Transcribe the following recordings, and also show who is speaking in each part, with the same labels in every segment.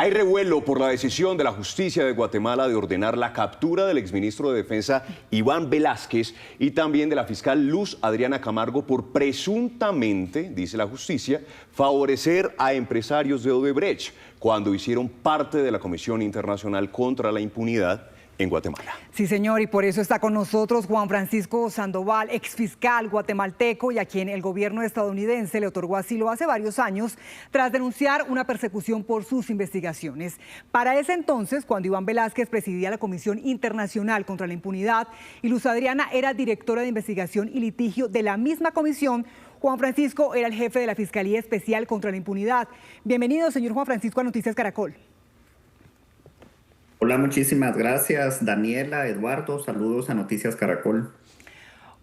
Speaker 1: Hay revuelo por la decisión de la justicia de Guatemala de ordenar la captura del exministro de Defensa Iván Velásquez y también de la fiscal Luz Adriana Camargo por presuntamente, dice la justicia, favorecer a empresarios de Odebrecht cuando hicieron parte de la Comisión Internacional contra la Impunidad en Guatemala.
Speaker 2: Sí, señor, y por eso está con nosotros Juan Francisco Sandoval, exfiscal guatemalteco y a quien el gobierno estadounidense le otorgó asilo hace varios años tras denunciar una persecución por sus investigaciones. Para ese entonces, cuando Iván Velásquez presidía la Comisión Internacional contra la Impunidad y Luz Adriana era directora de investigación y litigio de la misma comisión, Juan Francisco era el jefe de la Fiscalía Especial contra la Impunidad. Bienvenido, señor Juan Francisco, a Noticias Caracol.
Speaker 3: Hola, muchísimas gracias, Daniela, Eduardo, saludos a Noticias Caracol.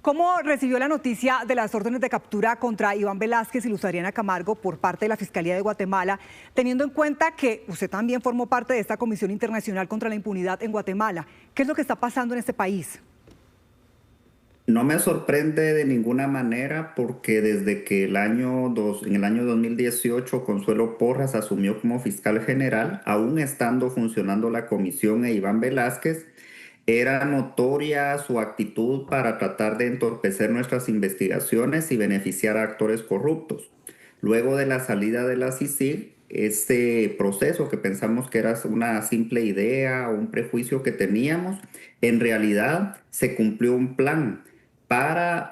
Speaker 2: ¿Cómo recibió la noticia de las órdenes de captura contra Iván Velásquez y Luz Adriana Camargo por parte de la Fiscalía de Guatemala, teniendo en cuenta que usted también formó parte de esta Comisión Internacional contra la Impunidad en Guatemala? ¿Qué es lo que está pasando en este país?
Speaker 3: No me sorprende de ninguna manera porque desde que en el año 2018 Consuelo Porras asumió como fiscal general, aún estando funcionando la comisión e Iván Velásquez, era notoria su actitud para tratar de entorpecer nuestras investigaciones y beneficiar a actores corruptos. Luego de la salida de la CICIG, este proceso que pensamos que era una simple idea o un prejuicio que teníamos, en realidad se cumplió un plan para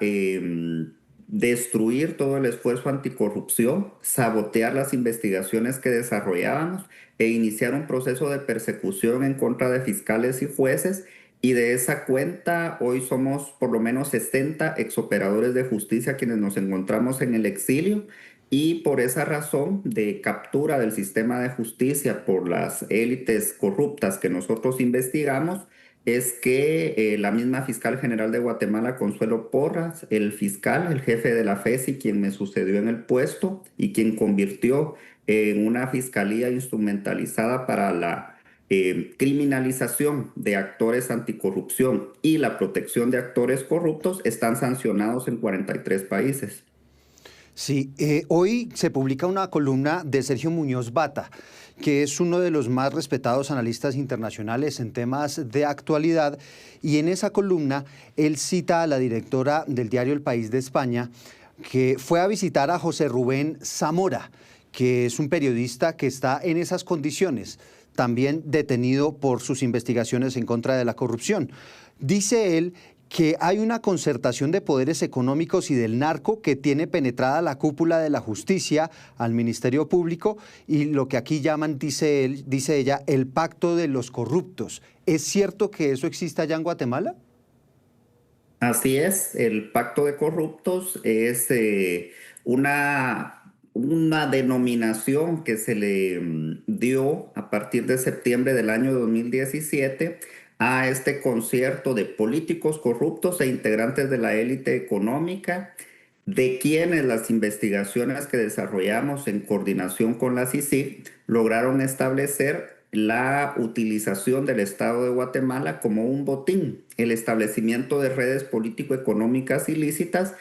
Speaker 3: destruir todo el esfuerzo anticorrupción, sabotear las investigaciones que desarrollábamos e iniciar un proceso de persecución en contra de fiscales y jueces. Y de esa cuenta, hoy somos por lo menos 60 exoperadores de justicia quienes nos encontramos en el exilio. Y por esa razón de captura del sistema de justicia por las élites corruptas que nosotros investigamos, es que la misma fiscal general de Guatemala, Consuelo Porras, el fiscal, el jefe de la FESI, quien me sucedió en el puesto y quien convirtió en una fiscalía instrumentalizada para la criminalización de actores anticorrupción y la protección de actores corruptos, están sancionados en 43 países.
Speaker 4: Sí, hoy se publica una columna de Sergio Muñoz Bata, que es uno de los más respetados analistas internacionales en temas de actualidad, y en esa columna él cita a la directora del diario El País de España, que fue a visitar a José Rubén Zamora, que es un periodista que está en esas condiciones, también detenido por sus investigaciones en contra de la corrupción. Dice él que hay una concertación de poderes económicos y del narco que tiene penetrada la cúpula de la justicia al Ministerio Público y lo que aquí llaman, dice él, dice ella, el pacto de los corruptos. ¿Es cierto que eso existe allá en Guatemala?
Speaker 3: Así es, el pacto de corruptos es una denominación que se le dio a partir de septiembre del año 2017 a este concierto de políticos corruptos e integrantes de la élite económica, de quienes las investigaciones que desarrollamos en coordinación con la CICIG lograron establecer la utilización del Estado de Guatemala como un botín, el establecimiento de redes político-económicas ilícitas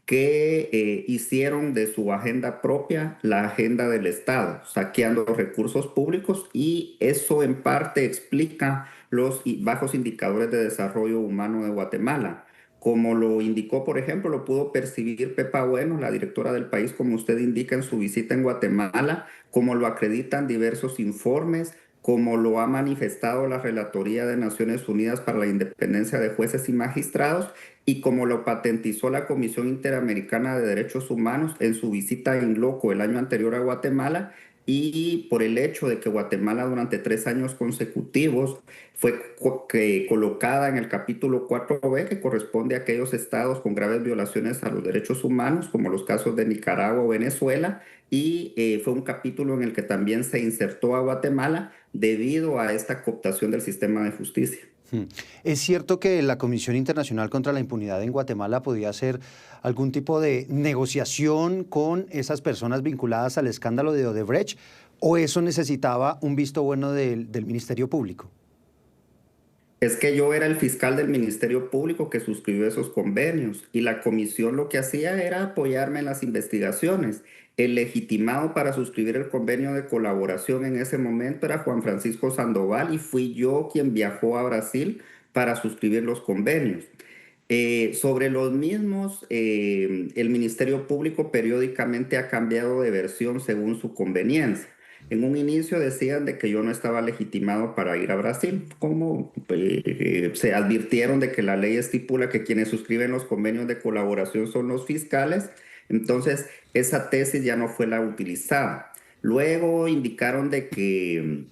Speaker 3: que hicieron de su agenda propia la agenda del Estado, saqueando recursos públicos, y eso en parte explica los bajos indicadores de desarrollo humano de Guatemala. Como lo indicó, por ejemplo, lo pudo percibir Pepa Bueno, la directora del País, como usted indica en su visita en Guatemala, como lo acreditan diversos informes, como lo ha manifestado la Relatoría de Naciones Unidas para la Independencia de Jueces y Magistrados, y como lo patentizó la Comisión Interamericana de Derechos Humanos en su visita in loco el año anterior a Guatemala, y por el hecho de que Guatemala durante 3 años consecutivos fue colocada en el capítulo 4B, que corresponde a aquellos estados con graves violaciones a los derechos humanos, como los casos de Nicaragua o Venezuela, y fue un capítulo en el que también se insertó a Guatemala debido a esta cooptación del sistema de justicia.
Speaker 4: ¿Es cierto que la Comisión Internacional contra la Impunidad en Guatemala podía hacer algún tipo de negociación con esas personas vinculadas al escándalo de Odebrecht, o eso necesitaba un visto bueno del Ministerio Público?
Speaker 3: Es que yo era el fiscal del Ministerio Público que suscribió esos convenios, y la comisión lo que hacía era apoyarme en las investigaciones. El legitimado para suscribir el convenio de colaboración en ese momento era Juan Francisco Sandoval y fui yo quien viajó a Brasil para suscribir los convenios. Sobre los mismos, el Ministerio Público periódicamente ha cambiado de versión según su conveniencia. En un inicio decían de que yo no estaba legitimado para ir a Brasil, como se advirtieron de que la ley estipula que quienes suscriben los convenios de colaboración son los fiscales, entonces esa tesis ya no fue la utilizada. Luego indicaron de que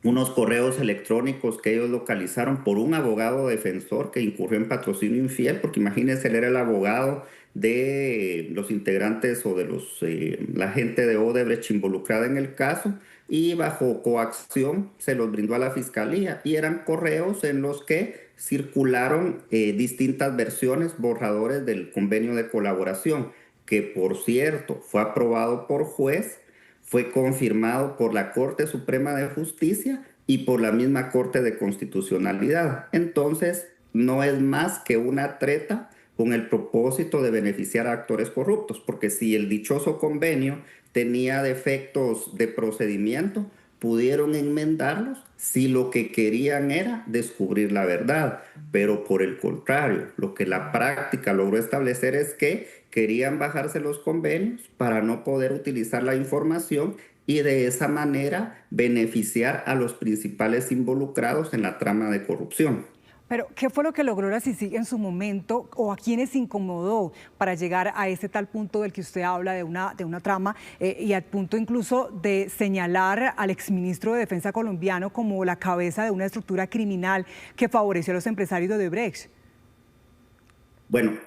Speaker 3: unos correos electrónicos que ellos localizaron por un abogado defensor que incurrió en patrocinio infiel, porque imagínense, él era el abogado de los integrantes o de la gente de Odebrecht involucrada en el caso, y bajo coacción se los brindó a la fiscalía, y eran correos en los que circularon distintas versiones, borradores del convenio de colaboración, que por cierto fue aprobado por juez, fue confirmado por la Corte Suprema de Justicia y por la misma Corte de Constitucionalidad. Entonces, no es más que una treta con el propósito de beneficiar a actores corruptos, porque si el dichoso convenio tenía defectos de procedimiento, pudieron enmendarlos si lo que querían era descubrir la verdad. Pero por el contrario, lo que la práctica logró establecer es que querían bajarse los convenios para no poder utilizar la información y de esa manera beneficiar a los principales involucrados en la trama de corrupción.
Speaker 2: Pero, ¿qué fue lo que logró la CICIG en su momento o a quiénes incomodó para llegar a ese tal punto del que usted habla de una trama y al punto incluso de señalar al exministro de Defensa colombiano como la cabeza de una estructura criminal que favoreció a los empresarios de Odebrecht?
Speaker 3: Bueno,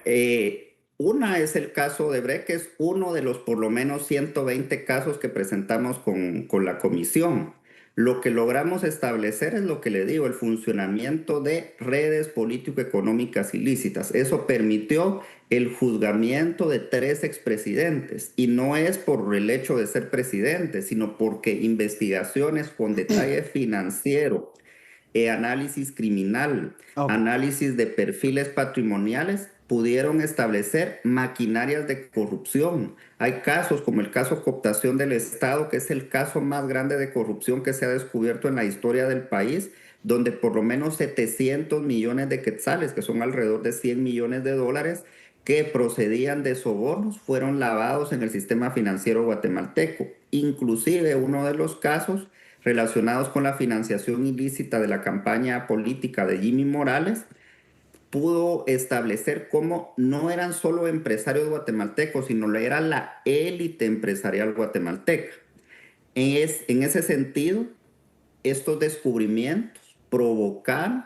Speaker 3: una es el de Odebrecht, que es uno de los por lo menos 120 casos que presentamos con la comisión. Lo que logramos establecer es lo que le digo, el funcionamiento de redes político-económicas ilícitas. Eso permitió el juzgamiento de 3 expresidentes, y no es por el hecho de ser presidente, sino porque investigaciones con detalle financiero, análisis criminal, análisis de perfiles patrimoniales, pudieron establecer maquinarias de corrupción. Hay casos como el caso cooptación del Estado, que es el caso más grande de corrupción que se ha descubierto en la historia del país, donde por lo menos 700 millones de quetzales, que son alrededor de 100 millones de dólares, que procedían de sobornos, fueron lavados en el sistema financiero guatemalteco. Inclusive uno de los casos relacionados con la financiación ilícita de la campaña política de Jimmy Morales, pudo establecer cómo no eran solo empresarios guatemaltecos, sino era la élite empresarial guatemalteca. En ese sentido, estos descubrimientos provocaron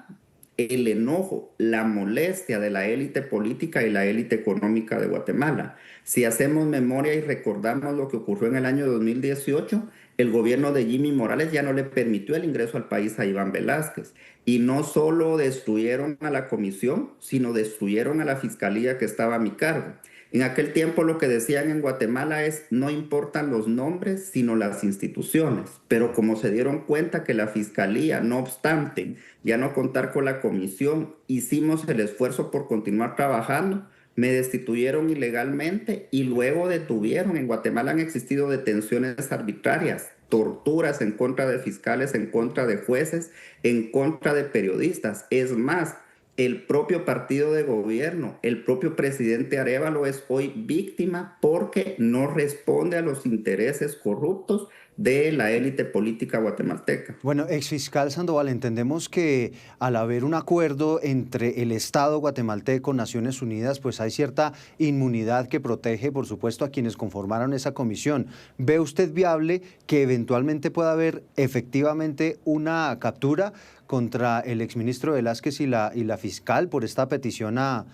Speaker 3: el enojo, la molestia de la élite política y la élite económica de Guatemala. Si hacemos memoria y recordamos lo que ocurrió en el año 2018, el gobierno de Jimmy Morales ya no le permitió el ingreso al país a Iván Velásquez. Y no solo destruyeron a la comisión, sino destruyeron a la fiscalía que estaba a mi cargo. En aquel tiempo lo que decían en Guatemala es: no importan los nombres, sino las instituciones. Pero como se dieron cuenta que la fiscalía, no obstante ya no contar con la comisión, hicimos el esfuerzo por continuar trabajando, me destituyeron ilegalmente y luego detuvieron. En Guatemala han existido detenciones arbitrarias, torturas en contra de fiscales, en contra de jueces, en contra de periodistas. Es más, el propio partido de gobierno, el propio presidente Arévalo es hoy víctima porque no responde a los intereses corruptos de la élite política guatemalteca.
Speaker 4: Bueno, exfiscal Sandoval, entendemos que al haber un acuerdo entre el Estado guatemalteco, Naciones Unidas, pues hay cierta inmunidad que protege, por supuesto, a quienes conformaron esa comisión. ¿Ve usted viable que eventualmente pueda haber efectivamente una captura contra el exministro Velásquez y la fiscal por esta petición a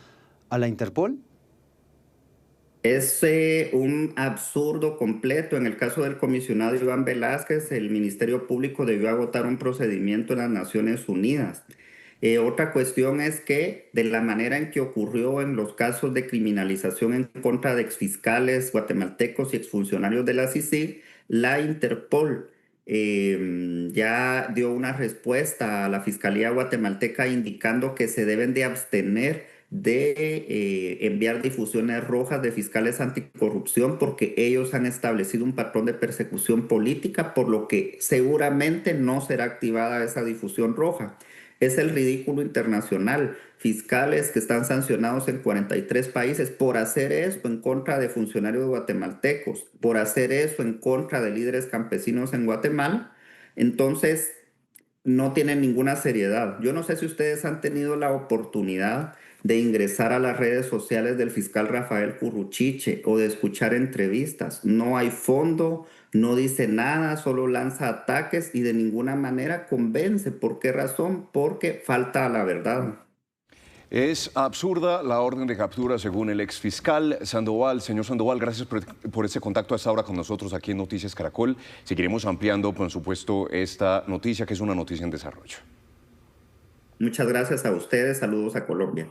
Speaker 4: la Interpol?
Speaker 3: Es un absurdo completo. En el caso del comisionado Iván Velásquez, el Ministerio Público debió agotar un procedimiento en las Naciones Unidas. Otra cuestión es que, de la manera en que ocurrió en los casos de criminalización en contra de exfiscales guatemaltecos y exfuncionarios de la CICIG, la Interpol ya dio una respuesta a la Fiscalía guatemalteca indicando que se deben de abstener de enviar difusiones rojas de fiscales anticorrupción porque ellos han establecido un patrón de persecución política, por lo que seguramente no será activada esa difusión roja. Es el ridículo internacional. Fiscales que están sancionados en 43 países por hacer eso en contra de funcionarios guatemaltecos, por hacer eso en contra de líderes campesinos en Guatemala. Entonces, no tienen ninguna seriedad. Yo no sé si ustedes han tenido la oportunidad de ingresar a las redes sociales del fiscal Rafael Curruchiche o de escuchar entrevistas. No hay fondo, no dice nada, solo lanza ataques y de ninguna manera convence. ¿Por qué razón? Porque falta a la verdad.
Speaker 1: Es absurda la orden de captura según el exfiscal Sandoval. Señor Sandoval, gracias por este contacto a esta hora con nosotros aquí en Noticias Caracol. Seguiremos ampliando, por supuesto, esta noticia, que es una noticia en desarrollo.
Speaker 3: Muchas gracias a ustedes. Saludos a Colombia.